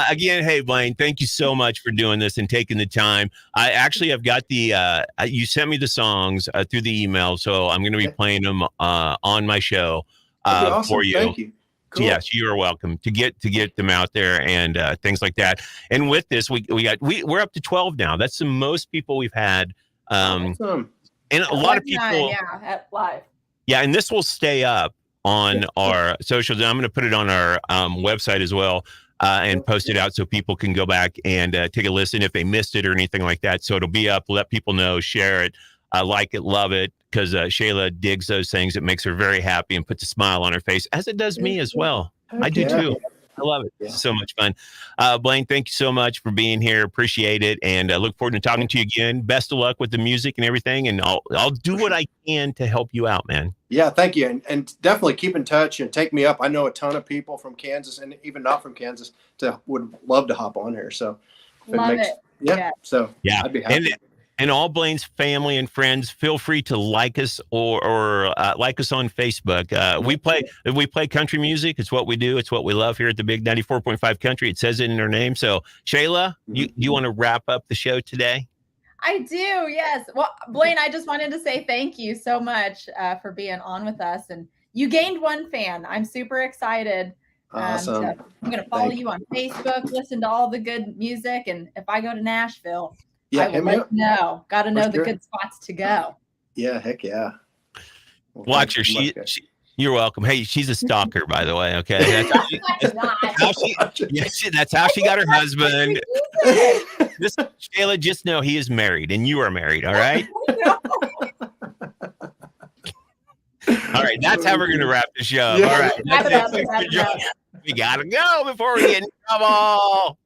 Speaker 1: Again, hey, Blaine, thank you so much for doing this and taking the time. I actually have got you sent me the songs through the email, so I'm going to be playing them on my show
Speaker 3: awesome.
Speaker 1: For you.
Speaker 3: Thank you. Cool.
Speaker 1: Yes, you are welcome to get them out there and things like that. And with this, we're up to 12 now. That's the most people we've had.
Speaker 3: Awesome.
Speaker 1: And a lot of people,
Speaker 2: at live.
Speaker 1: Yeah, and this will stay up on our socials. And I'm going to put it on our website as well and post it out so people can go back and take a listen if they missed it or anything like that. So it'll be up. Let people know, share it, like it, love it, because Shayla digs those things. It makes her very happy and puts a smile on her face, as it does me as well. I do too. I love it. It's so much fun. Blaine, thank you so much for being here. Appreciate it. And I look forward to talking to you again. Best of luck with the music and everything. And I'll do what I can to help you out, man.
Speaker 3: Yeah, thank you. And definitely keep in touch and take me up. I know a ton of people from Kansas and even not from Kansas would love to hop on here. So
Speaker 2: love it.
Speaker 3: Yeah. So I'd be happy.
Speaker 1: And all Blaine's family and friends, feel free to like us or like us on Facebook. We play country music. It's what we do. It's what we love here at the Big 94.5 Country. It says it in our name. So, Shayla, you want to wrap up the show today?
Speaker 2: I do, yes. Well, Blaine, I just wanted to say thank you so much for being on with us. And you gained one fan. I'm super excited.
Speaker 3: Awesome.
Speaker 2: I'm going to follow you on Facebook, listen to all the good music. And if I go to Nashville, I will let you know. Got to know the good spots to go.
Speaker 3: Yeah, heck yeah.
Speaker 1: Well, watch her. You're welcome. Hey, she's a stalker, by the way. Okay, that's how she got her husband. This Shayla, just know he is married, and you are married. All right. All right. That's how we're gonna wrap the show. All right. We gotta go before we get in trouble.